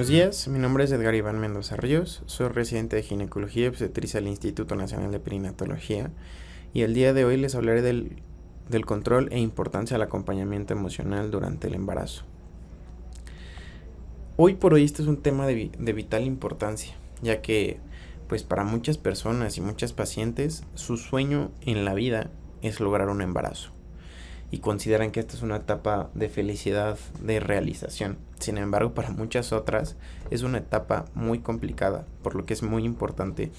Buenos días, mi nombre es Edgar Iván Mendoza Ríos, soy residente de Ginecología y Obstetricia del Instituto Nacional de Perinatología y el día de hoy les hablaré del control e importancia del acompañamiento emocional durante el embarazo. Hoy por hoy este es un tema de vital importancia, ya que pues para muchas personas y muchas pacientes su sueño en la vida es lograr un embarazo y consideran que esta es una etapa de felicidad, de realización. Sin embargo, para muchas otras es una etapa muy complicada, por lo que es muy importante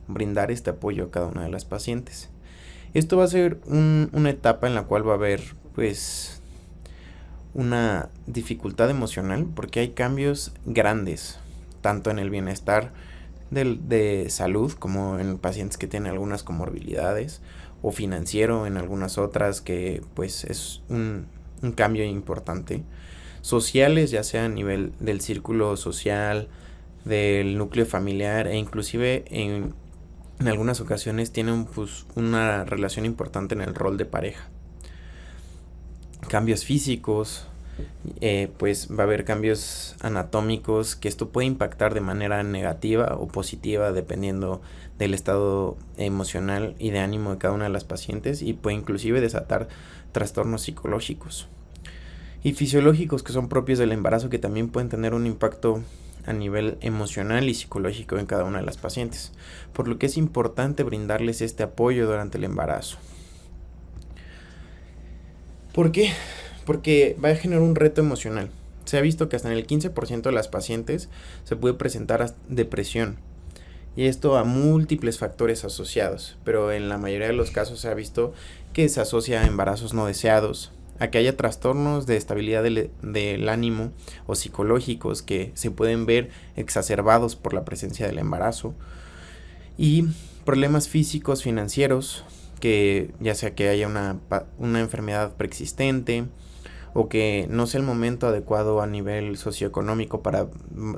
brindar este apoyo a cada una de las pacientes. Esto va a ser una etapa en la cual va a haber pues una dificultad emocional porque hay cambios grandes, tanto en el bienestar de salud como en pacientes que tienen algunas comorbilidades, o financiero en algunas otras que pues es un cambio importante, sociales ya sea a nivel del círculo social, del núcleo familiar e inclusive en algunas ocasiones tienen pues una relación importante en el rol de pareja. Cambios físicos, pues va a haber cambios anatómicos que esto puede impactar de manera negativa o positiva dependiendo del estado emocional y de ánimo de cada una de las pacientes y puede inclusive desatar trastornos psicológicos y fisiológicos que son propios del embarazo, que también pueden tener un impacto a nivel emocional y psicológico en cada una de las pacientes, por lo que es importante brindarles este apoyo durante el embarazo. ¿Por qué? Porque va a generar un reto emocional. Se ha visto que hasta en el 15% de las pacientes se puede presentar depresión. Y esto a múltiples factores asociados. Pero en la mayoría de los casos se ha visto que se asocia a embarazos no deseados, a que haya trastornos de estabilidad del ánimo o psicológicos que se pueden ver exacerbados por la presencia del embarazo. Y problemas físicos, financieros, que ya sea que haya una enfermedad preexistente o que no sea el momento adecuado a nivel socioeconómico para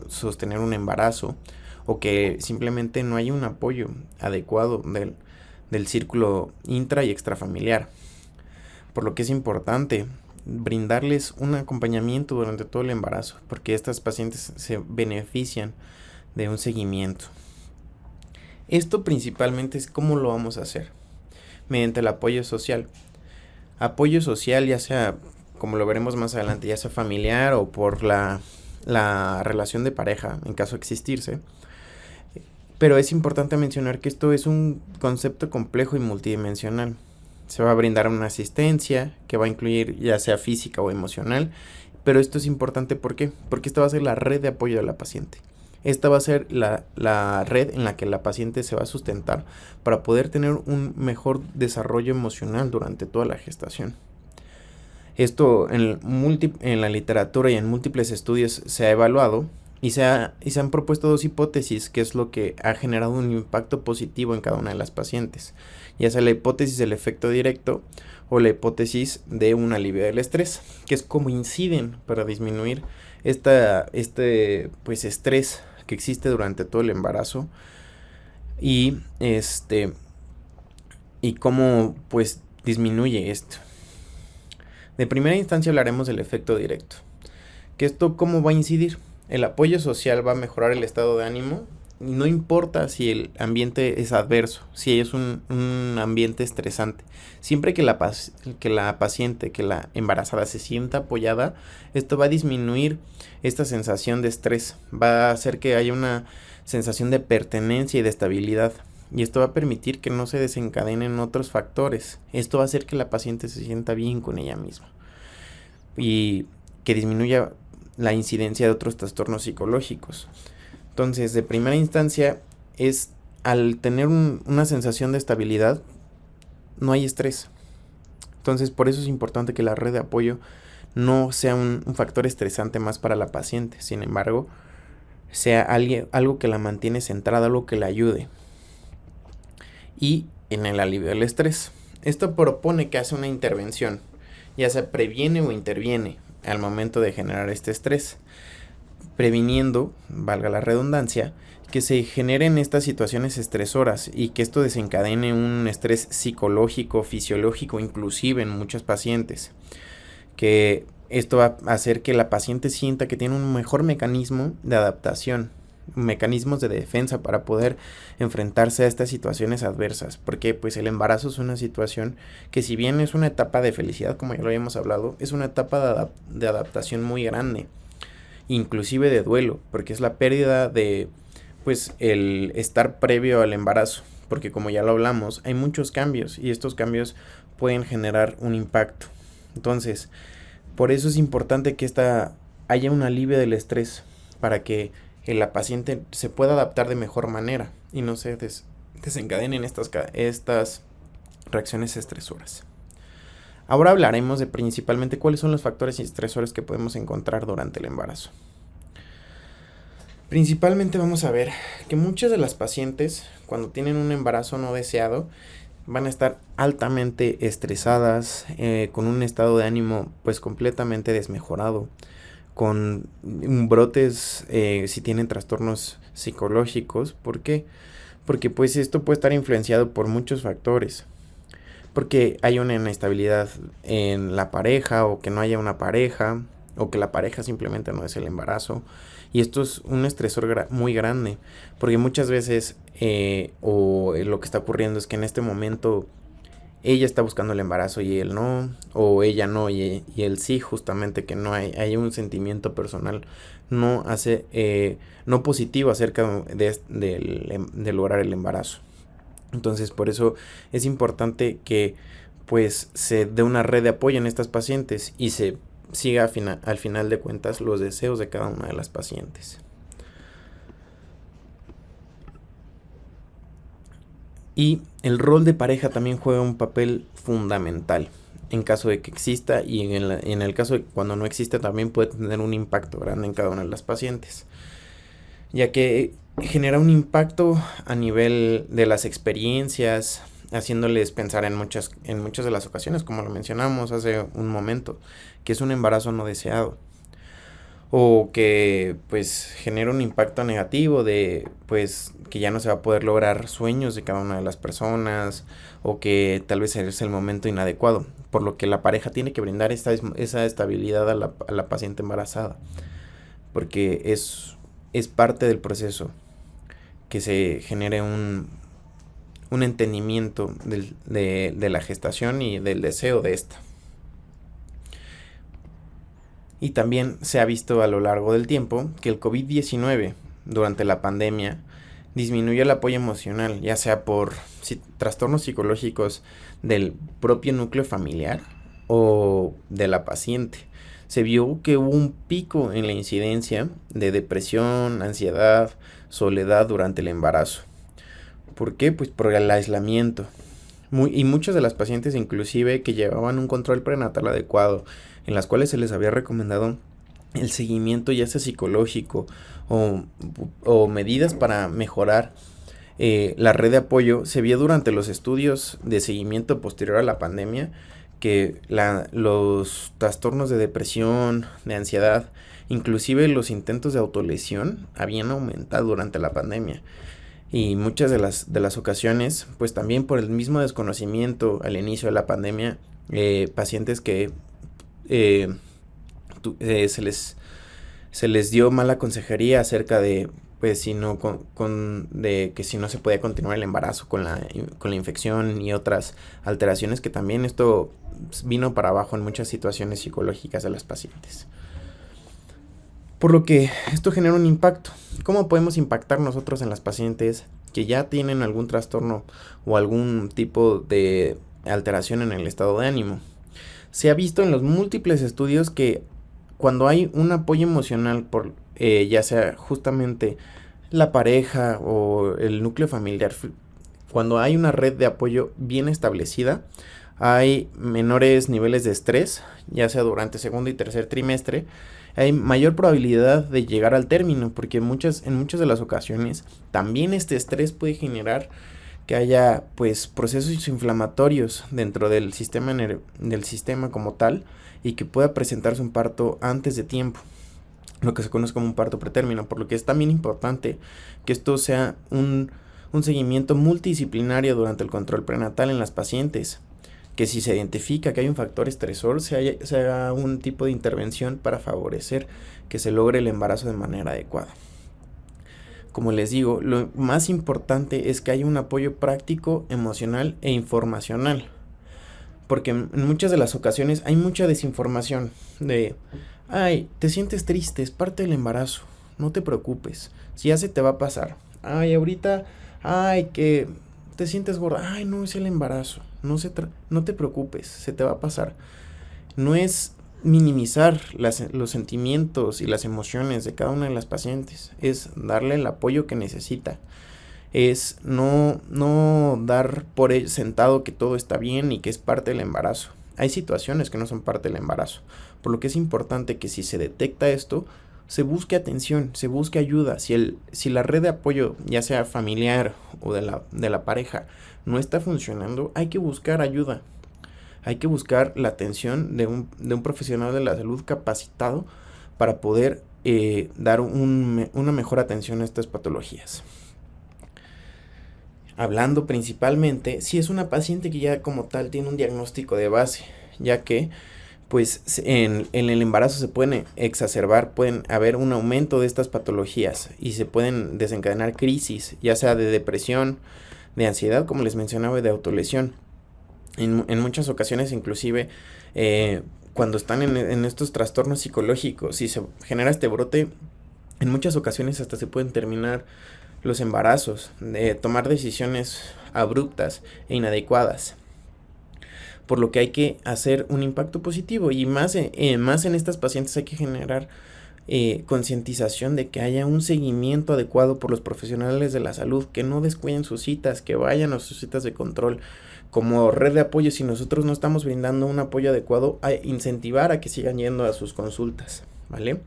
sostener un embarazo, o que simplemente no haya un apoyo adecuado del círculo intra y extrafamiliar. Por lo que es importante brindarles un acompañamiento durante todo el embarazo, porque estas pacientes se benefician de un seguimiento. Esto principalmente es cómo lo vamos a hacer, mediante el apoyo social. Apoyo social ya sea, como lo veremos más adelante, ya sea familiar o por la relación de pareja, en caso de existirse. Pero es importante mencionar que esto es un concepto complejo y multidimensional. Se va a brindar una asistencia que va a incluir ya sea física o emocional, pero esto es importante, ¿por qué? Porque esta va a ser la red de apoyo de la paciente. Esta va a ser la red en la que la paciente se va a sustentar para poder tener un mejor desarrollo emocional durante toda la gestación. Esto en la literatura y en múltiples estudios se ha evaluado y se han propuesto dos hipótesis, que es lo que ha generado un impacto positivo en cada una de las pacientes, ya sea la hipótesis del efecto directo o la hipótesis de un alivio del estrés, que es cómo inciden para disminuir este estrés que existe durante todo el embarazo y cómo pues disminuye esto. De primera instancia hablaremos del efecto directo, que esto cómo va a incidir. El apoyo social va a mejorar el estado de ánimo, y no importa si el ambiente es adverso, si es un ambiente estresante. Siempre que la paciente, que la embarazada se sienta apoyada, esto va a disminuir esta sensación de estrés, va a hacer que haya una sensación de pertenencia y de estabilidad. Y esto va a permitir que no se desencadenen otros factores. Esto va a hacer que la paciente se sienta bien con ella misma y que disminuya la incidencia de otros trastornos psicológicos. Entonces, de primera instancia, es al tener una sensación de estabilidad, no hay estrés. Entonces, por eso es importante que la red de apoyo no sea un factor estresante más para la paciente. Sin embargo, sea algo que la mantiene centrada, algo que la ayude. Y en el alivio del estrés. Esto propone que hace una intervención, ya sea previene o interviene al momento de generar este estrés, previniendo, valga la redundancia, que se generen estas situaciones estresoras y que esto desencadene un estrés psicológico, fisiológico, inclusive en muchos pacientes, que esto va a hacer que la paciente sienta que tiene un mejor mecanismo de adaptación, mecanismos de defensa para poder enfrentarse a estas situaciones adversas, porque pues el embarazo es una situación que, si bien es una etapa de felicidad, como ya lo habíamos hablado, es una etapa de adaptación muy grande, inclusive de duelo, porque es la pérdida de pues el estar previo al embarazo, porque como ya lo hablamos, hay muchos cambios y estos cambios pueden generar un impacto. Entonces, por eso es importante que haya un alivio del estrés para que la paciente se pueda adaptar de mejor manera y no se desencadenen estas reacciones estresoras. Ahora hablaremos de principalmente cuáles son los factores estresores que podemos encontrar durante el embarazo. Principalmente vamos a ver que muchas de las pacientes, cuando tienen un embarazo no deseado, van a estar altamente estresadas, con un estado de ánimo pues completamente desmejorado, con brotes, si tienen trastornos psicológicos. ¿Por qué? Porque pues esto puede estar influenciado por muchos factores. Porque hay una inestabilidad en la pareja, o que no haya una pareja, o que la pareja simplemente no es el embarazo. Y esto es un estresor muy grande, porque muchas veces lo que está ocurriendo es que en este momento ella está buscando el embarazo y él no, o ella no y él sí, justamente que no hay un sentimiento personal no positivo acerca de lograr el embarazo. Entonces, por eso es importante que pues se dé una red de apoyo en estas pacientes y se siga al final de cuentas los deseos de cada una de las pacientes. Y el rol de pareja también juega un papel fundamental en caso de que exista, y en el caso de cuando no exista también puede tener un impacto grande en cada una de las pacientes, ya que genera un impacto a nivel de las experiencias, haciéndoles pensar en muchas de las ocasiones, como lo mencionamos hace un momento, que es un embarazo no deseado, o que pues genera un impacto negativo de pues que ya no se va a poder lograr sueños de cada una de las personas, o que tal vez es el momento inadecuado, por lo que la pareja tiene que brindar esa estabilidad a la paciente embarazada, porque es parte del proceso que se genere un entendimiento de la gestación y del deseo de esta. Y también se ha visto a lo largo del tiempo que el COVID-19 durante la pandemia disminuyó el apoyo emocional, ya sea por trastornos psicológicos del propio núcleo familiar o de la paciente. Se vio que hubo un pico en la incidencia de depresión, ansiedad, soledad durante el embarazo. ¿Por qué? Pues por el aislamiento. Y muchas de las pacientes, inclusive, que llevaban un control prenatal adecuado, en las cuales se les había recomendado el seguimiento ya sea psicológico o medidas para mejorar la red de apoyo, se vio durante los estudios de seguimiento posterior a la pandemia que los trastornos de depresión, de ansiedad, inclusive los intentos de autolesión habían aumentado durante la pandemia. Y muchas de las ocasiones, pues también por el mismo desconocimiento al inicio de la pandemia, pacientes que se les dio mala consejería acerca de pues de que si no se podía continuar el embarazo con la infección y otras alteraciones, que también esto vino para abajo en muchas situaciones psicológicas de las pacientes. Por lo que esto genera un impacto. ¿Cómo podemos impactar nosotros en las pacientes que ya tienen algún trastorno o algún tipo de alteración en el estado de ánimo? Se ha visto en los múltiples estudios que cuando hay un apoyo emocional por ya sea justamente la pareja o el núcleo familiar, cuando hay una red de apoyo bien establecida, hay menores niveles de estrés, ya sea durante segundo y tercer trimestre, hay mayor probabilidad de llegar al término, porque en muchas de las ocasiones también este estrés puede generar que haya pues procesos inflamatorios dentro del sistema como tal, y que pueda presentarse un parto antes de tiempo, lo que se conoce como un parto pretérmino, por lo que es también importante que esto sea un seguimiento multidisciplinario durante el control prenatal en las pacientes, que si se identifica que hay un factor estresor, se haga un tipo de intervención para favorecer que se logre el embarazo de manera adecuada. Como les digo, lo más importante es que haya un apoyo práctico, emocional e informacional. Porque en muchas de las ocasiones hay mucha desinformación de, ay, te sientes triste, es parte del embarazo, no te preocupes, si ya se te va a pasar. Ay, ahorita, ay, que te sientes gorda, ay, no es el embarazo, no te preocupes, se te va a pasar. No es minimizar los sentimientos y las emociones de cada una de las pacientes, es darle el apoyo que necesita. Es no dar por sentado que todo está bien y que es parte del embarazo. Hay situaciones que no son parte del embarazo, por lo que es importante que si se detecta esto, se busque atención, se busque ayuda. Si la red de apoyo, ya sea familiar o de la pareja, no está funcionando, hay que buscar ayuda. Hay que buscar la atención de un profesional de la salud capacitado para poder dar una mejor atención a estas patologías. Hablando principalmente, si es una paciente que ya como tal tiene un diagnóstico de base, ya que pues en el embarazo se pueden exacerbar, pueden haber un aumento de estas patologías y se pueden desencadenar crisis, ya sea de depresión, de ansiedad, como les mencionaba, y de autolesión. En muchas ocasiones inclusive cuando están en estos trastornos psicológicos y se genera este brote, en muchas ocasiones hasta se pueden terminar los embarazos, de tomar decisiones abruptas e inadecuadas. Por lo que hay que hacer un impacto positivo y más en estas pacientes hay que generar concientización de que haya un seguimiento adecuado por los profesionales de la salud, que no descuiden sus citas, que vayan a sus citas de control. Como red de apoyo, si nosotros no estamos brindando un apoyo adecuado, a incentivar a que sigan yendo a sus consultas, ¿vale?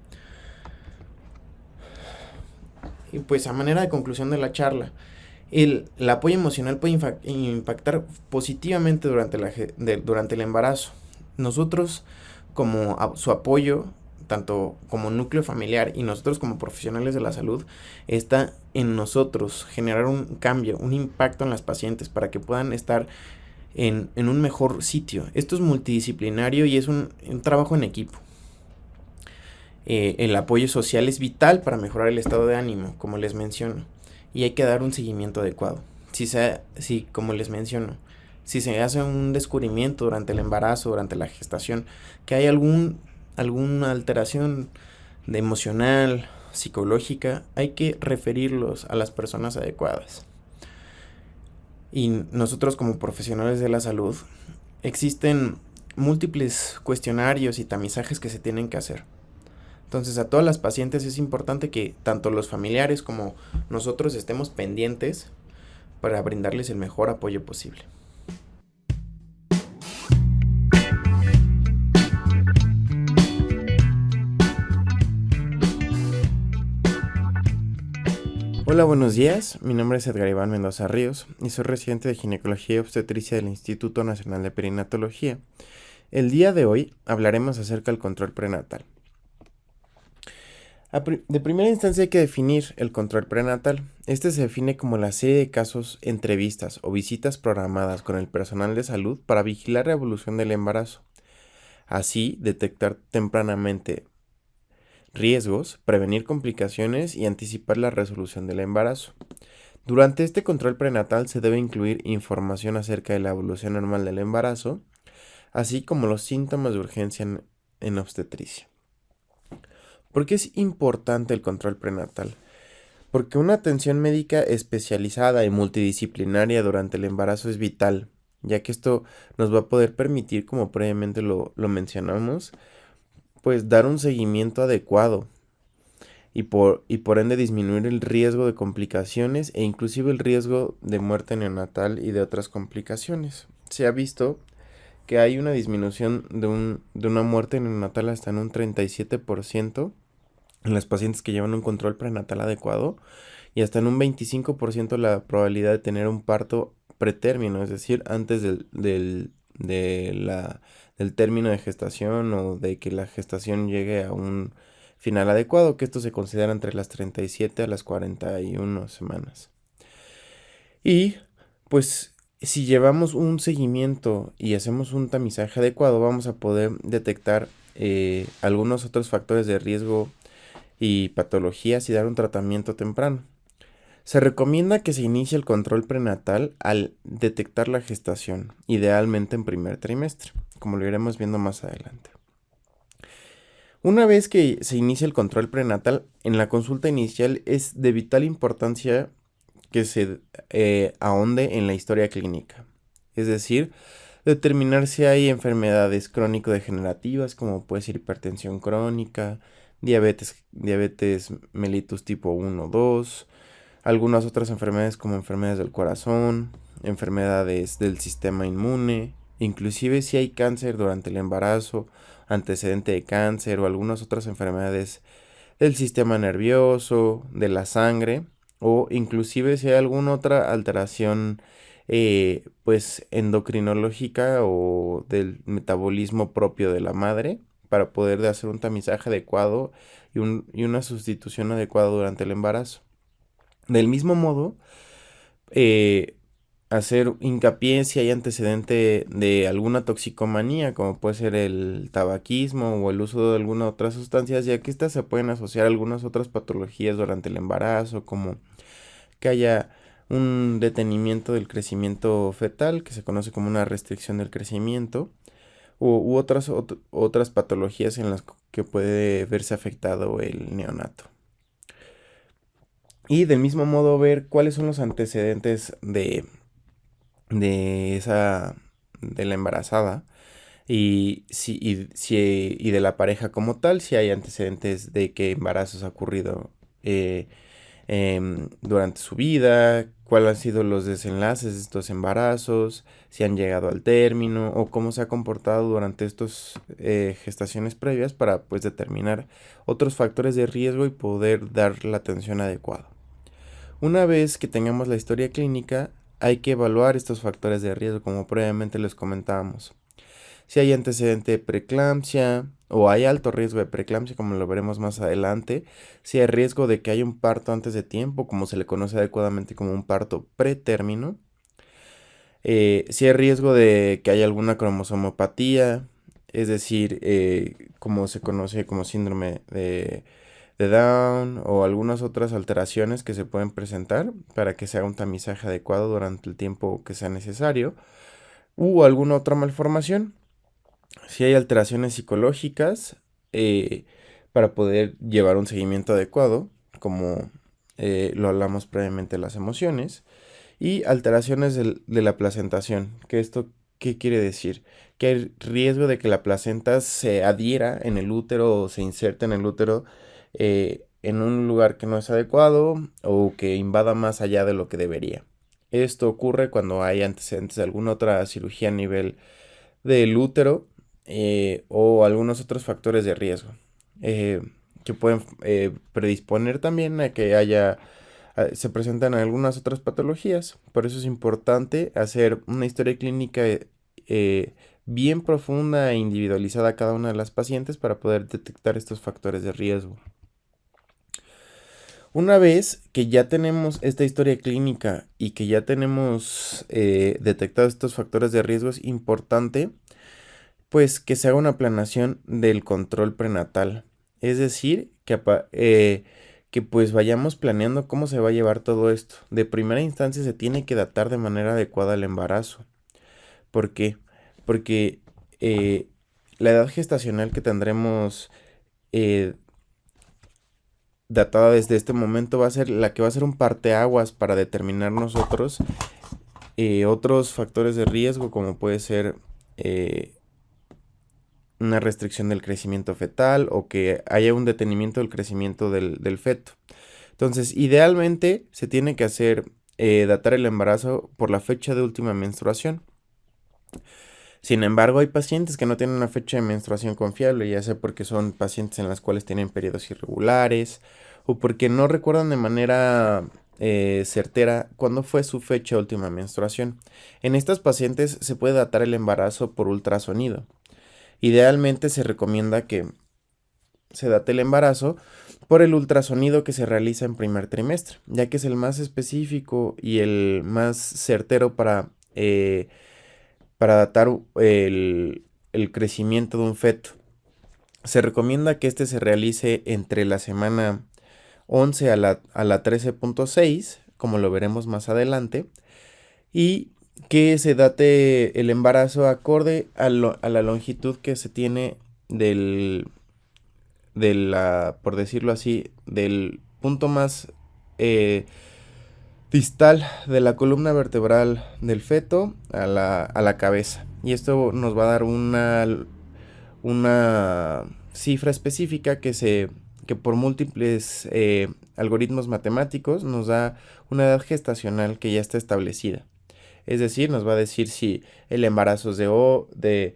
Y pues a manera de conclusión de la charla, el apoyo emocional puede impactar positivamente durante el embarazo. Nosotros como su apoyo, tanto como núcleo familiar y nosotros como profesionales de la salud, está en nosotros generar un cambio, un impacto en las pacientes para que puedan estar en un mejor sitio. Esto es multidisciplinario y es un trabajo en equipo. El apoyo social es vital para mejorar el estado de ánimo, como les menciono, y hay que dar un seguimiento adecuado. Como les menciono, si se hace un descubrimiento durante el embarazo, durante la gestación, que hay alguna alteración emocional, psicológica, hay que referirlos a las personas adecuadas. Y nosotros como profesionales de la salud, existen múltiples cuestionarios y tamizajes que se tienen que hacer. Entonces a todas las pacientes es importante que tanto los familiares como nosotros estemos pendientes para brindarles el mejor apoyo posible. Hola, buenos días. Mi nombre es Edgar Iván Mendoza Ríos y soy residente de Ginecología y Obstetricia del Instituto Nacional de Perinatología. El día de hoy hablaremos acerca del control prenatal. De primera instancia hay que definir el control prenatal. Este se define como la serie de casos, entrevistas o visitas programadas con el personal de salud para vigilar la evolución del embarazo. Así, detectar tempranamente riesgos, prevenir complicaciones y anticipar la resolución del embarazo. Durante este control prenatal se debe incluir información acerca de la evolución normal del embarazo, así como los síntomas de urgencia en obstetricia. ¿Por qué es importante el control prenatal? Porque una atención médica especializada y multidisciplinaria durante el embarazo es vital, ya que esto nos va a poder permitir, como previamente lo mencionamos, pues dar un seguimiento adecuado y por ende disminuir el riesgo de complicaciones e inclusive el riesgo de muerte neonatal y de otras complicaciones. Se ha visto que hay una disminución de una muerte neonatal hasta en un 37% en las pacientes que llevan un control prenatal adecuado y hasta en un 25% la probabilidad de tener un parto pretérmino, es decir, antes del término de gestación o de que la gestación llegue a un final adecuado, que esto se considera entre las 37 a las 41 semanas. Y pues Si llevamos un seguimiento y hacemos un tamizaje adecuado, vamos a poder detectar algunos otros factores de riesgo y patologías y dar un tratamiento temprano. Se recomienda que se inicie el control prenatal al detectar la gestación, idealmente en primer trimestre, como lo iremos viendo más adelante. Una vez que se inicia el control prenatal, en la consulta inicial es de vital importancia que se ahonde en la historia clínica. Es decir, determinar si hay enfermedades crónico-degenerativas como puede ser hipertensión crónica, diabetes mellitus tipo 1 o 2, algunas otras enfermedades como enfermedades del corazón, enfermedades del sistema inmune, inclusive si hay cáncer durante el embarazo, antecedente de cáncer o algunas otras enfermedades del sistema nervioso, de la sangre o inclusive si hay alguna otra alteración pues endocrinológica o del metabolismo propio de la madre para poder hacer un tamizaje adecuado y una sustitución adecuada durante el embarazo. Del mismo modo, eh, hacer hincapié si hay antecedente de alguna toxicomanía, como puede ser el tabaquismo o el uso de alguna otra sustancia, ya que estas se pueden asociar a algunas otras patologías durante el embarazo, como que haya un detenimiento del crecimiento fetal, que se conoce como una restricción del crecimiento, u otras patologías en las que puede verse afectado el neonato. Y del mismo modo ver cuáles son los antecedentes de esa, de la embarazada y de la pareja como tal, si hay antecedentes de que embarazos ha ocurrido eh, durante su vida, cuáles han sido los desenlaces de estos embarazos, si han llegado al término o cómo se ha comportado durante estas gestaciones previas para pues determinar otros factores de riesgo y poder dar la atención adecuada. Una vez que tengamos la historia clínica, hay que evaluar estos factores de riesgo, como previamente les comentábamos. Si hay antecedente de preeclampsia o hay alto riesgo de preeclampsia, como lo veremos más adelante, si hay riesgo de que haya un parto antes de tiempo, como se le conoce adecuadamente como un parto pretérmino, si hay riesgo de que haya alguna cromosomopatía, es decir, como se conoce como síndrome de Down o algunas otras alteraciones que se pueden presentar para que se haga un tamizaje adecuado durante el tiempo que sea necesario, u alguna otra malformación. Si hay alteraciones psicológicas, eh, para poder llevar un seguimiento adecuado, como lo hablamos previamente, las emociones, y alteraciones de la placentación, que esto, ¿qué quiere decir? Que hay riesgo de que la placenta se adhiera en el útero o se inserte en el útero en un lugar que no es adecuado o que invada más allá de lo que debería. Esto ocurre cuando hay antecedentes de alguna otra cirugía a nivel del útero o algunos otros factores de riesgo eh, que pueden predisponer también a que se presentan algunas otras patologías. Por eso es importante hacer una historia clínica bien profunda e individualizada a cada una de las pacientes para poder detectar estos factores de riesgo. Una vez que ya tenemos esta historia clínica y que ya tenemos detectados estos factores de riesgo, es importante pues que se haga una planeación del control prenatal. Es decir, que pues vayamos planeando cómo se va a llevar todo esto. De primera instancia se tiene que datar de manera adecuada el embarazo. ¿Por qué? Porque la edad gestacional que tendremos eh, datada desde este momento va a ser la que va a ser un parteaguas para determinar nosotros otros factores de riesgo como puede ser una restricción del crecimiento fetal o que haya un detenimiento del crecimiento del feto. Entonces, idealmente se tiene que hacer datar el embarazo por la fecha de última menstruación. Sin embargo, hay pacientes que no tienen una fecha de menstruación confiable, ya sea porque son pacientes en las cuales tienen periodos irregulares o porque no recuerdan de manera certera cuándo fue su fecha de última menstruación. En estas pacientes se puede datar el embarazo por ultrasonido. Idealmente se recomienda que se date el embarazo por el ultrasonido que se realiza en primer trimestre, ya que es el más específico y el más certero para para datar el crecimiento de un feto. Se recomienda que este se realice entre la semana 11 a la 13.6, como lo veremos más adelante, y que se date el embarazo acorde a la longitud que se tiene por decirlo así, del punto más distal de la columna vertebral del feto a la cabeza. Y esto nos va a dar una cifra específica que por múltiples algoritmos matemáticos nos da una edad gestacional que ya está establecida. Es decir, nos va a decir si el embarazo es de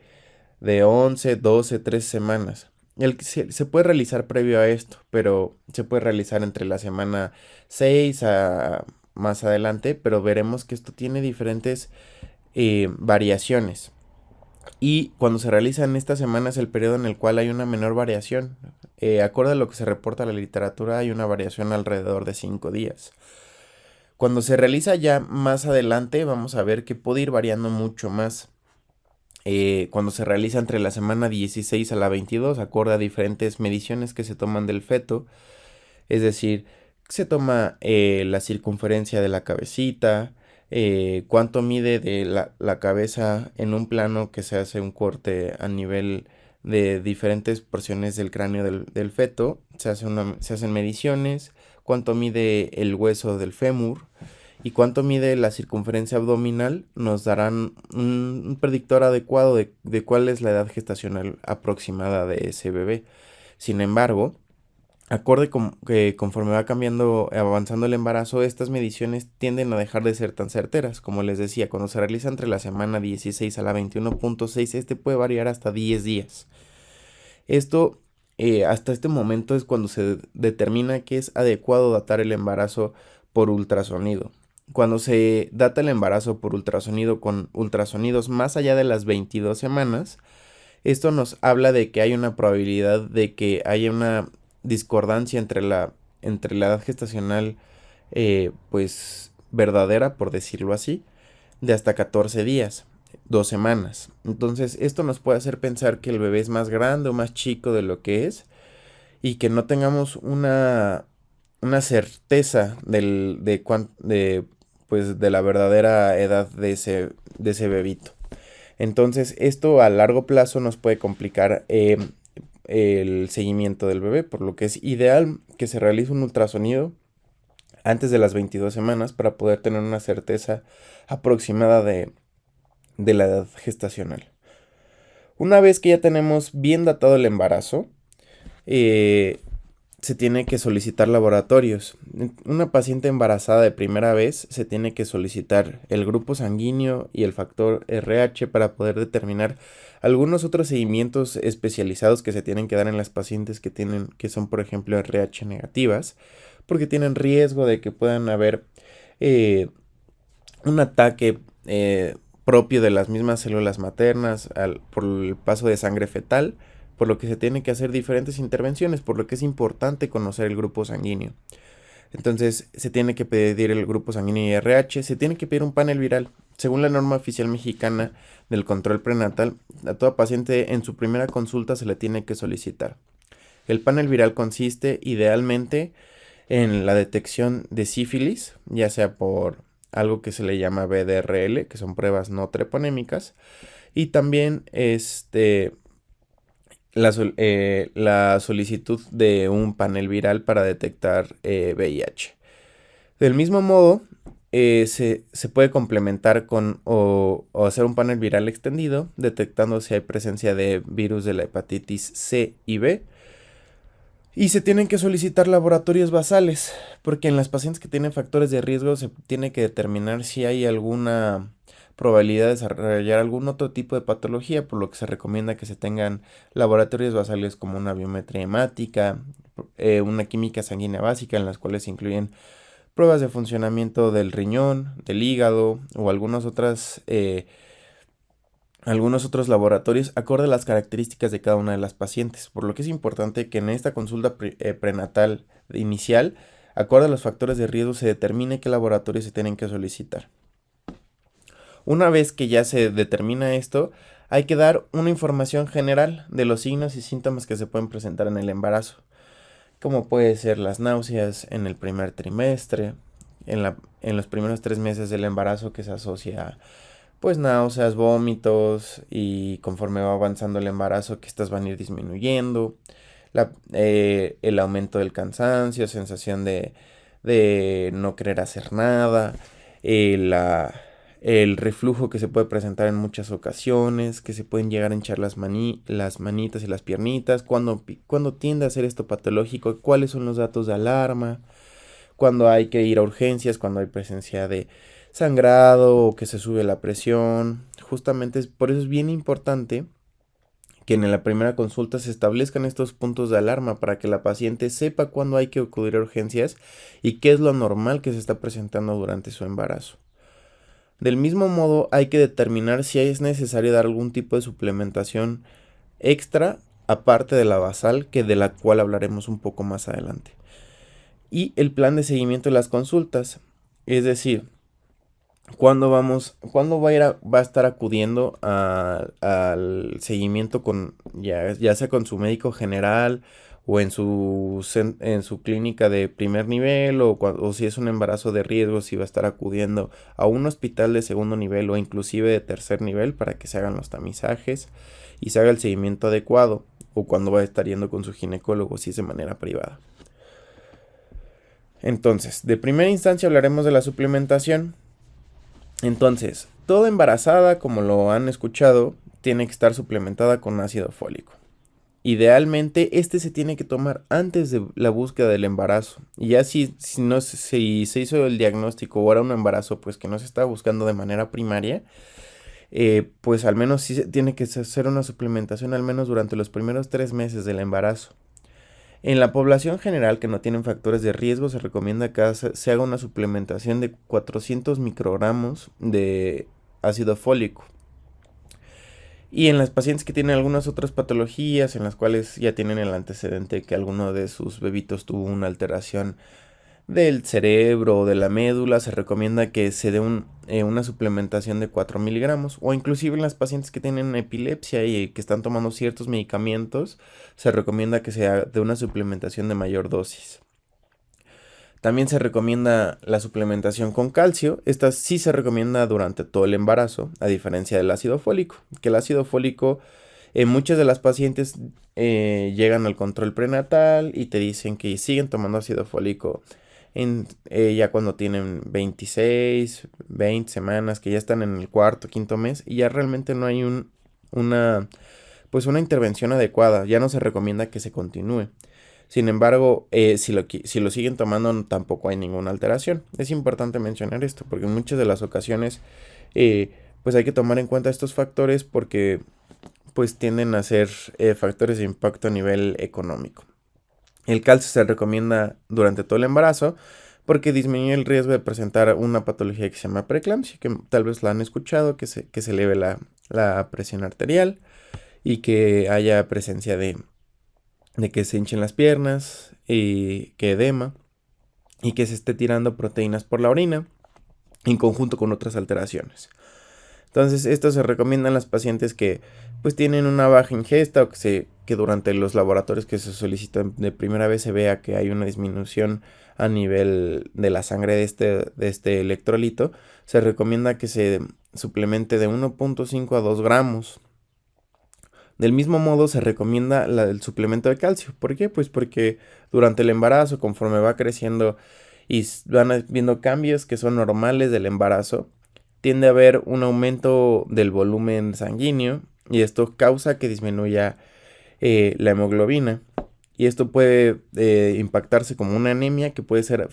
11, 12, 13 semanas. Se puede realizar previo a esto, pero se puede realizar entre la semana 6 a más adelante, pero veremos que esto tiene diferentes variaciones. Y cuando se realiza en esta semana es el periodo en el cual hay una menor variación. Acorde a lo que se reporta en la literatura, hay una variación alrededor de 5 días. Cuando se realiza ya más adelante, vamos a ver que puede ir variando mucho más. Cuando se realiza entre la semana 16 a la 22, acorde a diferentes mediciones que se toman del feto, es decir, se toma la circunferencia de la cabecita, cuánto mide de la cabeza en un plano que se hace un corte a nivel de diferentes porciones del cráneo del feto, se hacen mediciones, cuánto mide el hueso del fémur y cuánto mide la circunferencia abdominal, nos darán un predictor adecuado de cuál es la edad gestacional aproximada de ese bebé. Sin embargo, acorde que conforme va avanzando el embarazo, estas mediciones tienden a dejar de ser tan certeras. Como les decía, cuando se realiza entre la semana 16 a la 21.6, este puede variar hasta 10 días. Esto, hasta este momento es cuando se determina que es adecuado datar el embarazo por ultrasonido. Cuando se data el embarazo por ultrasonido con ultrasonidos más allá de las 22 semanas, esto nos habla de que hay una probabilidad de que haya una discordancia entre la edad gestacional pues verdadera, por decirlo así, de hasta 14 días, 2 semanas. Entonces esto nos puede hacer pensar que el bebé es más grande o más chico de lo que es y que no tengamos una certeza pues, de la verdadera edad de ese bebito. Entonces esto a largo plazo nos puede complicar el seguimiento del bebé, por lo que es ideal que se realice un ultrasonido antes de las 22 semanas para poder tener una certeza aproximada de la edad gestacional. Una vez que ya tenemos bien datado el embarazo, se tiene que solicitar laboratorios. Una paciente embarazada de primera vez se tiene que solicitar el grupo sanguíneo y el factor RH para poder determinar algunos otros seguimientos especializados que se tienen que dar en las pacientes que son, por ejemplo, RH negativas, porque tienen riesgo de que puedan haber un ataque propio de las mismas células maternas por el paso de sangre fetal, por lo que se tienen que hacer diferentes intervenciones, por lo que es importante conocer el grupo sanguíneo. Entonces se tiene que pedir el grupo sanguíneo y RH, se tiene que pedir un panel viral. Según la norma oficial mexicana del control prenatal, a toda paciente en su primera consulta se le tiene que solicitar. El panel viral consiste idealmente en la detección de sífilis, ya sea por algo que se le llama BDRL, que son pruebas no treponémicas, y también la solicitud de un panel viral para detectar VIH. Del mismo modo, se puede complementar o hacer un panel viral extendido, detectando si hay presencia de virus de la hepatitis C y B. Y se tienen que solicitar laboratorios basales, porque en las pacientes que tienen factores de riesgo se tiene que determinar si hay alguna probabilidad de desarrollar algún otro tipo de patología, por lo que se recomienda que se tengan laboratorios basales como una biometría hemática, una química sanguínea básica, en las cuales se incluyen pruebas de funcionamiento del riñón, del hígado o algunos otros laboratorios acorde a las características de cada una de las pacientes, por lo que es importante que en esta consulta prenatal inicial, acorde a los factores de riesgo, se determine qué laboratorios se tienen que solicitar. Una vez que ya se determina esto, hay que dar una información general de los signos y síntomas que se pueden presentar en el embarazo, como puede ser las náuseas en el primer trimestre, en los primeros 3 meses del embarazo, que se asocia a pues náuseas, vómitos, y conforme va avanzando el embarazo que estas van a ir disminuyendo, el aumento del cansancio, sensación de no querer hacer nada, eh, la, el reflujo que se puede presentar en muchas ocasiones, que se pueden llegar a hinchar las manitas y las piernitas, cuando tiende a ser esto patológico, cuáles son los datos de alarma, cuando hay que ir a urgencias, cuando hay presencia de sangrado o que se sube la presión. Justamente por eso es bien importante que en la primera consulta se establezcan estos puntos de alarma para que la paciente sepa cuándo hay que acudir a urgencias y qué es lo normal que se está presentando durante su embarazo. Del mismo modo, hay que determinar si es necesario dar algún tipo de suplementación extra aparte de la basal, que de la cual hablaremos un poco más adelante. Y el plan de seguimiento de las consultas, es decir, cuándo va a estar acudiendo al seguimiento ya sea con su médico general o en su clínica de primer nivel, o si es un embarazo de riesgo, si va a estar acudiendo a un hospital de segundo nivel o inclusive de tercer nivel para que se hagan los tamizajes y se haga el seguimiento adecuado, o cuando va a estar yendo con su ginecólogo si es de manera privada. Entonces, de primera instancia hablaremos de la suplementación. Entonces, toda embarazada, como lo han escuchado, tiene que estar suplementada con ácido fólico. Idealmente, este se tiene que tomar antes de la búsqueda del embarazo. Y ya si se hizo el diagnóstico o era un embarazo pues que no se estaba buscando de manera primaria, pues al menos sí se tiene que hacer una suplementación al menos durante los primeros 3 meses del embarazo. En la población general que no tienen factores de riesgo, se recomienda que se haga una suplementación de 400 microgramos de ácido fólico. Y en las pacientes que tienen algunas otras patologías, en las cuales ya tienen el antecedente que alguno de sus bebitos tuvo una alteración del cerebro o de la médula, se recomienda que se dé una suplementación de 4 miligramos, o inclusive en las pacientes que tienen epilepsia y que están tomando ciertos medicamentos, se recomienda que sea de una suplementación de mayor dosis. También se recomienda la suplementación con calcio. Esta sí se recomienda durante todo el embarazo, a diferencia del ácido fólico, que el ácido fólico en muchas de las pacientes llegan al control prenatal y te dicen que siguen tomando ácido fólico ya cuando tienen 26, 20 semanas, que ya están en el cuarto, quinto mes, y ya realmente no hay una intervención adecuada. Ya no se recomienda que se continúe. Sin embargo, si lo siguen tomando, tampoco hay ninguna alteración. Es importante mencionar esto, porque en muchas de las ocasiones pues hay que tomar en cuenta estos factores, porque pues tienden a ser factores de impacto a nivel económico. El calcio se recomienda durante todo el embarazo porque disminuye el riesgo de presentar una patología que se llama preeclampsia, que tal vez la han escuchado, que se eleve la presión arterial y que haya presencia de que se hinchen las piernas, y que edema, y que se esté tirando proteínas por la orina, en conjunto con otras alteraciones. Entonces, esto se recomienda en las pacientes que pues tienen una baja ingesta, o que durante los laboratorios que se solicitan de primera vez se vea que hay una disminución a nivel de la sangre de este electrolito. Se recomienda que se suplemente de 1.5 a 2 gramos. Del mismo modo se recomienda el suplemento de calcio. ¿Por qué? Pues porque durante el embarazo, conforme va creciendo y van viendo cambios que son normales del embarazo, tiende a haber un aumento del volumen sanguíneo, y esto causa que disminuya la hemoglobina. Y esto puede impactarse como una anemia que puede ser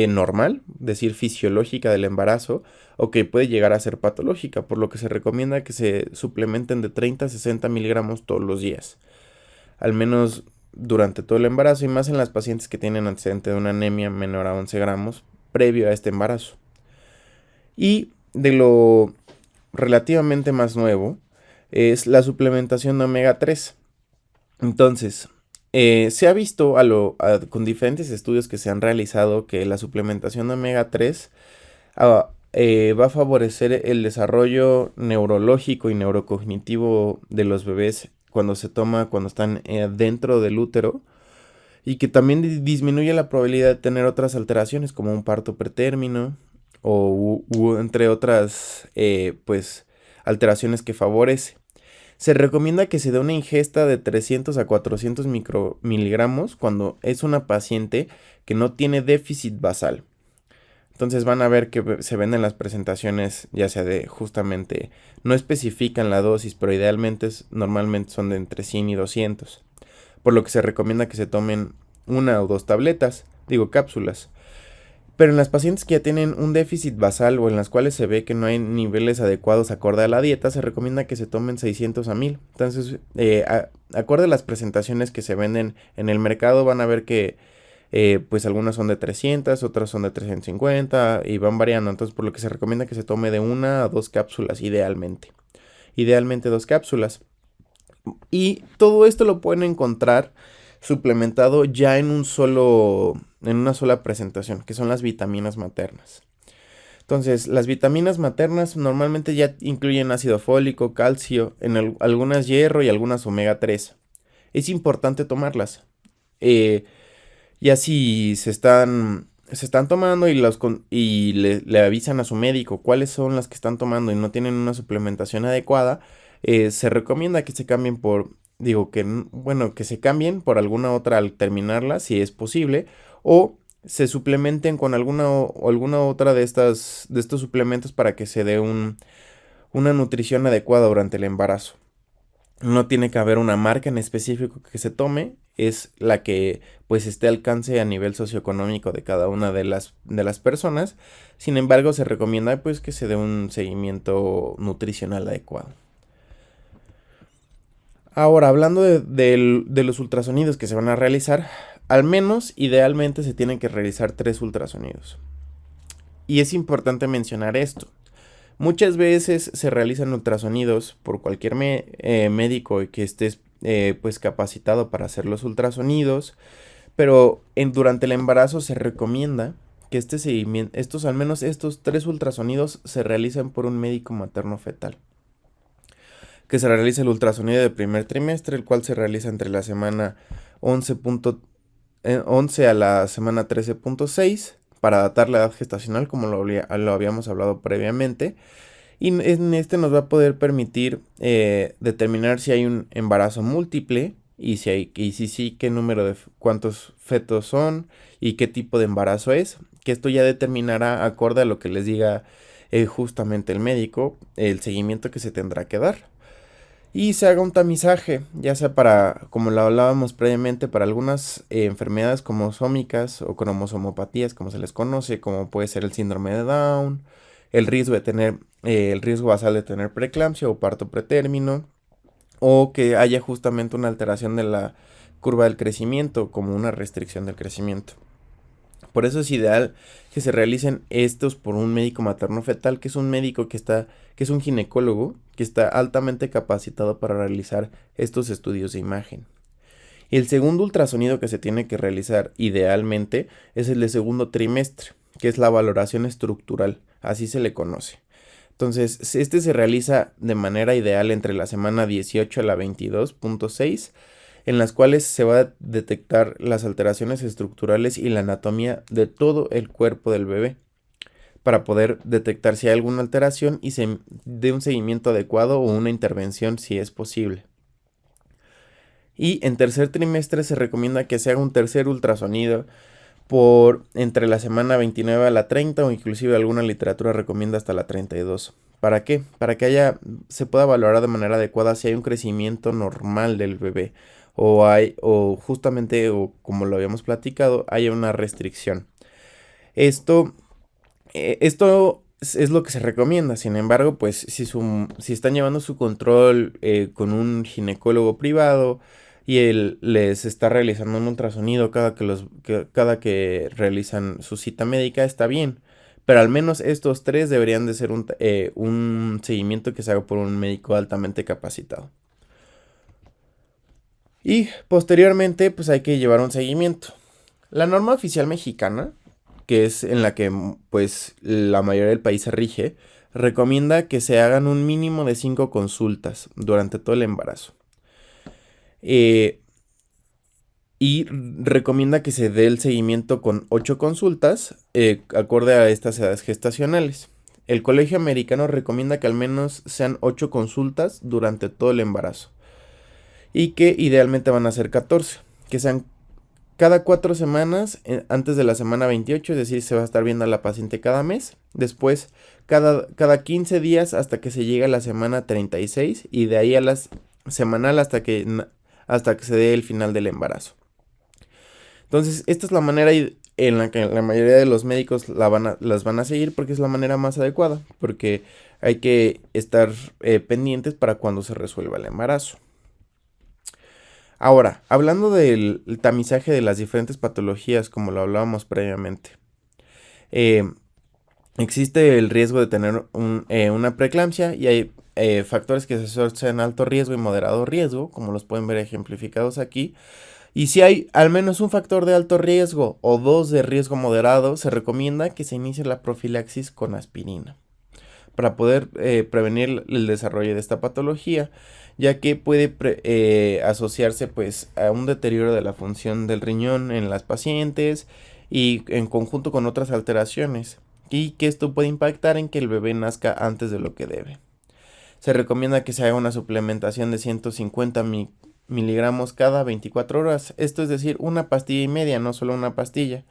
normal, es decir, fisiológica del embarazo, o que puede llegar a ser patológica, por lo que se recomienda que se suplementen de 30 a 60 miligramos todos los días, al menos durante todo el embarazo, y más en las pacientes que tienen antecedente de una anemia menor a 11 gramos previo a este embarazo. Y de lo relativamente más nuevo es la suplementación de omega 3. Entonces, se ha visto con diferentes estudios que se han realizado que la suplementación de omega 3 va a favorecer el desarrollo neurológico y neurocognitivo de los bebés cuando se toma, cuando están dentro del útero, y que también disminuye la probabilidad de tener otras alteraciones como un parto pretérmino entre otras pues alteraciones que favorece. Se recomienda que se dé una ingesta de 300 a 400 miligramos cuando es una paciente que no tiene déficit basal. Entonces van a ver que se ven en las presentaciones, ya sea de justamente, no especifican la dosis, pero idealmente normalmente son de entre 100 y 200. Por lo que se recomienda que se tomen una o dos tabletas, digo cápsulas. Pero en las pacientes que ya tienen un déficit basal o en las cuales se ve que no hay niveles adecuados acorde a la dieta, se recomienda que se tomen 600 a 1000. Entonces, acorde a las presentaciones que se venden en el mercado, van a ver que pues algunas son de 300, otras son de 350 y van variando. Entonces, por lo que se recomienda que se tome de una a dos cápsulas idealmente. Idealmente dos cápsulas. Y todo esto lo pueden encontrar suplementado ya en una sola presentación, que son las vitaminas maternas. Entonces, las vitaminas maternas normalmente ya incluyen ácido fólico, calcio, algunas hierro y algunas omega 3. Es importante tomarlas. Ya si se están tomando y le avisan a su médico cuáles son las que están tomando y no tienen una suplementación adecuada, se recomienda que se cambien que se cambien por alguna otra al terminarla, si es posible, o se suplementen con alguna otra de estos suplementos para que se dé una nutrición adecuada durante el embarazo. No tiene que haber una marca en específico que se tome, es la que pues esté al alcance a nivel socioeconómico de cada una de las personas. Sin embargo, se recomienda pues que se dé un seguimiento nutricional adecuado. Ahora, hablando de los ultrasonidos que se van a realizar, al menos idealmente se tienen que realizar 3 ultrasonidos. Y es importante mencionar esto. Muchas veces se realizan ultrasonidos por cualquier médico que esté pues capacitado para hacer los ultrasonidos, pero durante el embarazo se recomienda que este seguimiento, al menos estos 3 ultrasonidos se realicen por un médico materno fetal. Que se realiza el ultrasonido del primer trimestre, el cual se realiza entre la semana 11 a la semana 13.6 para datar la edad gestacional, como lo habíamos hablado previamente. Y en este nos va a poder permitir determinar si hay un embarazo múltiple y si sí, qué número cuántos fetos son y qué tipo de embarazo es. Que esto ya determinará, acorde a lo que les diga justamente el médico, el seguimiento que se tendrá que dar. Y se haga un tamizaje, ya sea como lo hablábamos previamente, para algunas enfermedades cromosómicas o cromosomopatías, como se les conoce, como puede ser el síndrome de Down, el riesgo basal de tener preeclampsia o parto pretérmino, o que haya justamente una alteración de la curva del crecimiento, como una restricción del crecimiento. Por eso es ideal que se realicen estos por un médico materno fetal, que es un médico que es un ginecólogo, que está altamente capacitado para realizar estos estudios de imagen. Y el segundo ultrasonido que se tiene que realizar idealmente es el de segundo trimestre, que es la valoración estructural, así se le conoce. Entonces, este se realiza de manera ideal entre la semana 18 a la 22.6, en las cuales se va a detectar las alteraciones estructurales y la anatomía de todo el cuerpo del bebé, para poder detectar si hay alguna alteración y se dé un seguimiento adecuado o una intervención si es posible. Y en tercer trimestre se recomienda que se haga un tercer ultrasonido por entre la semana 29 a la 30, o inclusive alguna literatura recomienda hasta la 32. ¿Para qué? Para que se pueda valorar de manera adecuada si hay un crecimiento normal del bebé o justamente, o como lo habíamos platicado, haya una restricción. Esto es lo que se recomienda. Sin embargo, pues si están llevando su control con un ginecólogo privado y él les está realizando un ultrasonido cada que realizan su cita médica, está bien. Pero al menos estos 3 deberían de ser un seguimiento que se haga por un médico altamente capacitado. Y posteriormente, pues hay que llevar un seguimiento. La norma oficial mexicana, que es en la que pues la mayoría del país se rige, recomienda que se hagan un mínimo de 5 consultas durante todo el embarazo. Y recomienda que se dé el seguimiento con 8 consultas acorde a estas edades gestacionales. El Colegio Americano recomienda que al menos sean 8 consultas durante todo el embarazo y que idealmente van a ser 14, que sean cada 4 semanas antes de la semana 28, es decir, se va a estar viendo a la paciente cada mes, después cada 15 días hasta que se llegue a la semana 36 y de ahí a la semanal hasta que se dé el final del embarazo. Entonces, esta es la manera en la que la mayoría de los médicos las van a seguir porque es la manera más adecuada, porque hay que estar pendientes para cuando se resuelva el embarazo. Ahora, hablando del tamizaje de las diferentes patologías, como lo hablábamos previamente, existe el riesgo de tener una preeclampsia y hay factores que se asocian a alto riesgo y moderado riesgo, como los pueden ver ejemplificados aquí. Y si hay al menos un factor de alto riesgo o dos de riesgo moderado, se recomienda que se inicie la profilaxis con aspirina para poder prevenir el desarrollo de esta patología, ya que puede asociarse pues a un deterioro de la función del riñón en las pacientes y en conjunto con otras alteraciones, y que esto puede impactar en que el bebé nazca antes de lo que debe. Se recomienda que se haga una suplementación de 150 miligramos cada 24 horas, esto es decir, una pastilla y media, no solo una pastilla.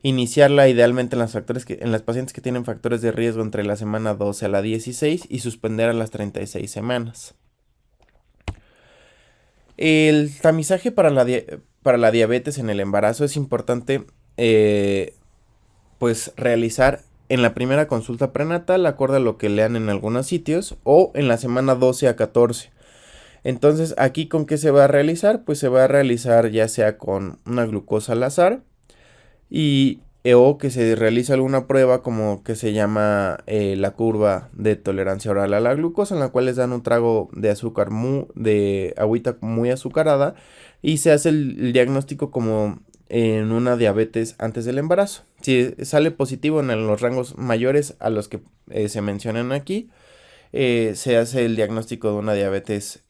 Iniciarla idealmente en las pacientes que tienen factores de riesgo entre la semana 12 a la 16 y suspender a las 36 semanas. El tamizaje para la diabetes en el embarazo es importante pues realizar en la primera consulta prenatal, acorde a lo que lean en algunos sitios, o en la semana 12 a 14. Entonces, aquí ¿con qué se va a realizar? Pues se va a realizar ya sea con una glucosa al azar o que se realiza alguna prueba como que se llama la curva de tolerancia oral a la glucosa, en la cual les dan un trago de azúcar de agüita muy azucarada y se hace el diagnóstico como en una diabetes antes del embarazo. Si sale positivo en los rangos mayores a los que se mencionan aquí, se hace el diagnóstico de una diabetes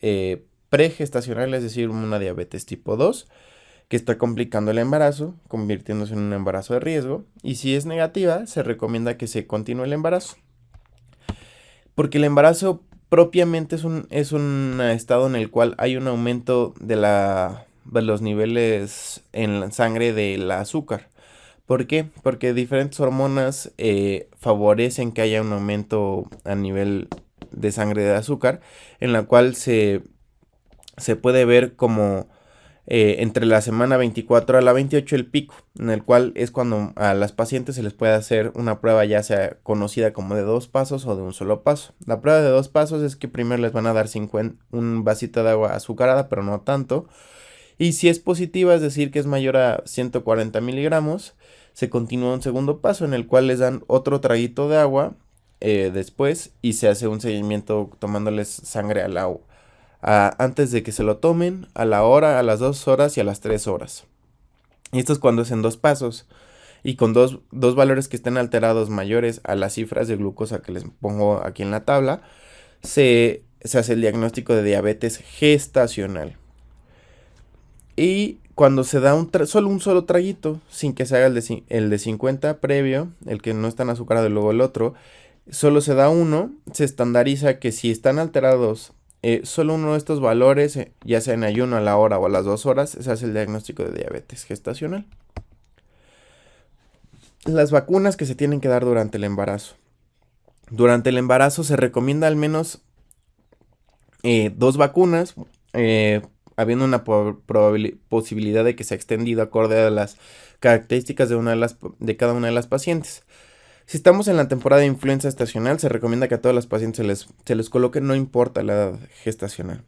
pregestacional, es decir, una diabetes tipo 2, que está complicando el embarazo, convirtiéndose en un embarazo de riesgo, y si es negativa, se recomienda que se continúe el embarazo. Porque el embarazo propiamente es un estado en el cual hay un aumento de los niveles en la sangre del azúcar. ¿Por qué? Porque diferentes hormonas favorecen que haya un aumento a nivel de sangre de azúcar, en la cual se puede ver como entre la semana 24 a la 28 el pico, en el cual es cuando a las pacientes se les puede hacer una prueba ya sea conocida como de 2 pasos o de un solo paso. La prueba de 2 pasos es que primero les van a dar un vasito de agua azucarada, pero no tanto. Y si es positiva, es decir, que es mayor a 140 miligramos, se continúa un segundo paso en el cual les dan otro traguito de agua después y se hace un seguimiento tomándoles sangre al agua. Antes de que se lo tomen, a la hora, a las 2 horas y a las 3 horas. Y esto es cuando es en 2 pasos y con dos valores que estén alterados mayores a las cifras de glucosa que les pongo aquí en la tabla, se hace el diagnóstico de diabetes gestacional. Y cuando se da un solo traguito, sin que se haga el de 50 previo, el que no está en azucarado y luego el otro, solo se da uno, se estandariza que si están alterados solo uno de estos valores, ya sea en ayuno, a la hora o a las 2 horas, se hace el diagnóstico de diabetes gestacional. Las vacunas que se tienen que dar durante el embarazo. Durante el embarazo se recomienda al menos 2 vacunas, habiendo una posibilidad de que sea extendido acorde a las características de cada una de las pacientes. Si estamos en la temporada de influenza estacional, se recomienda que a todas las pacientes se les coloque, no importa la edad gestacional.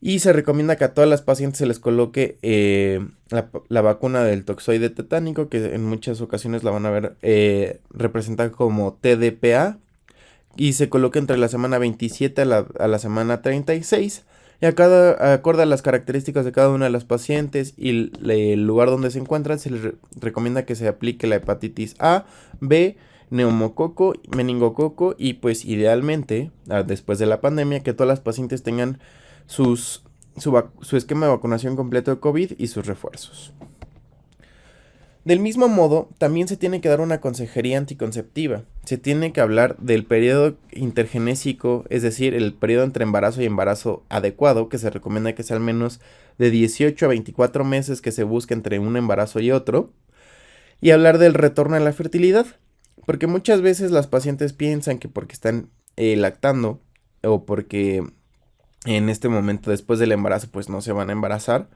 Y se recomienda que a todas las pacientes se les coloque la vacuna del toxoide tetánico, que en muchas ocasiones la van a ver representada como TDPA, y se coloque entre la semana 27 a la semana 36, Y acorde a las características de cada una de las pacientes y el lugar donde se encuentran, se les recomienda que se aplique la hepatitis A, B, neumococo, meningococo y pues idealmente, después de la pandemia, que todas las pacientes tengan su esquema de vacunación completo de COVID y sus refuerzos. Del mismo modo, también se tiene que dar una consejería anticonceptiva. Se tiene que hablar del periodo intergenésico, es decir, el periodo entre embarazo y embarazo adecuado, que se recomienda que sea al menos de 18 a 24 meses que se busque entre un embarazo y otro. Y hablar del retorno a la fertilidad, porque muchas veces las pacientes piensan que porque están lactando o porque en este momento después del embarazo pues no se van a embarazar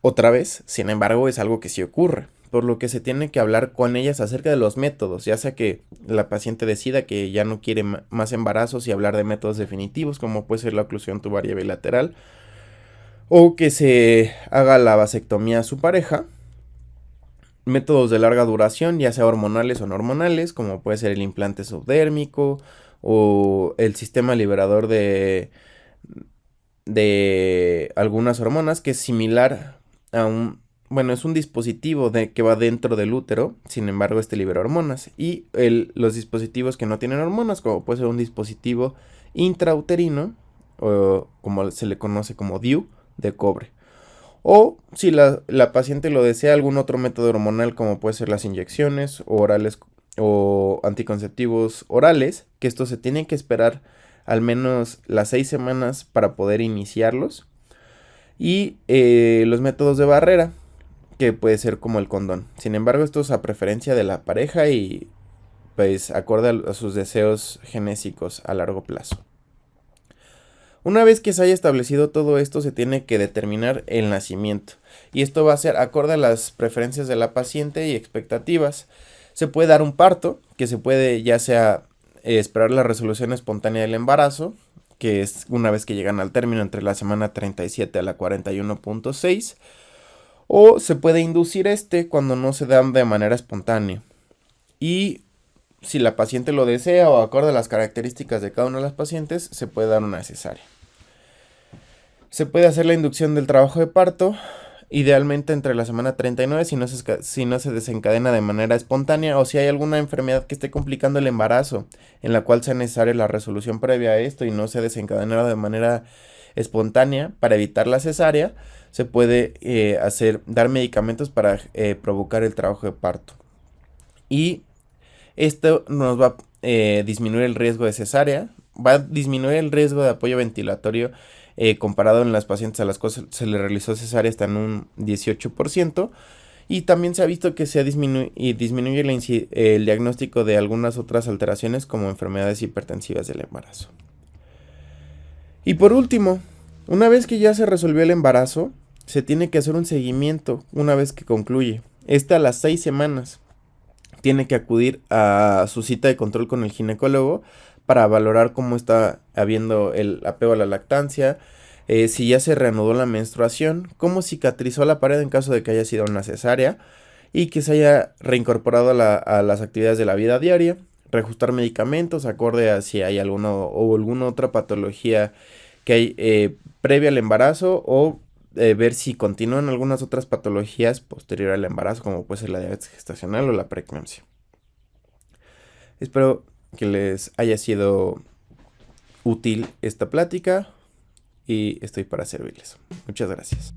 otra vez. Sin embargo, es algo que sí ocurre, por lo que se tiene que hablar con ellas acerca de los métodos, ya sea que la paciente decida que ya no quiere más embarazos y hablar de métodos definitivos, como puede ser la oclusión tubaria bilateral, o que se haga la vasectomía a su pareja. Métodos de larga duración, ya sea hormonales o no hormonales, como puede ser el implante subdérmico o el sistema liberador de algunas hormonas, que es similar a bueno, es un dispositivo que va dentro del útero, sin embargo este libera hormonas. Y los dispositivos que no tienen hormonas, como puede ser un dispositivo intrauterino, o como se le conoce como DIU, de cobre. O si la paciente lo desea, algún otro método hormonal, como puede ser las inyecciones orales o anticonceptivos orales, que esto se tiene que esperar al menos las 6 semanas para poder iniciarlos. Y los métodos de barrera, que puede ser como el condón. Sin embargo, esto es a preferencia de la pareja y pues acorde a sus deseos genésicos a largo plazo. Una vez que se haya establecido todo esto, se tiene que determinar el nacimiento. Y esto va a ser acorde a las preferencias de la paciente y expectativas. Se puede dar un parto, que se puede ya sea esperar la resolución espontánea del embarazo, que es una vez que llegan al término entre la semana 37 a la 41.6, o se puede inducir cuando no se da de manera espontánea. Y si la paciente lo desea o acorde a las características de cada una de las pacientes, se puede dar una cesárea. Se puede hacer la inducción del trabajo de parto, idealmente entre la semana 39 si no se desencadena de manera espontánea o si hay alguna enfermedad que esté complicando el embarazo, en la cual sea necesaria la resolución previa a esto y no se desencadenara de manera espontánea para evitar la cesárea, se puede dar medicamentos para provocar el trabajo de parto. Y esto nos va a disminuir el riesgo de cesárea, va a disminuir el riesgo de apoyo ventilatorio comparado en las pacientes a las cuales se le realizó cesárea hasta en un 18%. Y también se ha visto que disminuye el diagnóstico de algunas otras alteraciones como enfermedades hipertensivas del embarazo. Y por último, una vez que ya se resolvió el embarazo, se tiene que hacer un seguimiento una vez que concluye. A las 6 semanas. Tiene que acudir a su cita de control con el ginecólogo para valorar cómo está habiendo el apego a la lactancia, si ya se reanudó la menstruación, cómo cicatrizó la pared en caso de que haya sido una cesárea y que se haya reincorporado a las actividades de la vida diaria, reajustar medicamentos acorde a si hay alguna otra patología que hay previa al embarazo o ver si continúan algunas otras patologías posterior al embarazo, como puede ser la diabetes gestacional o la preeclampsia. Espero que les haya sido útil esta plática y estoy para servirles. Muchas gracias.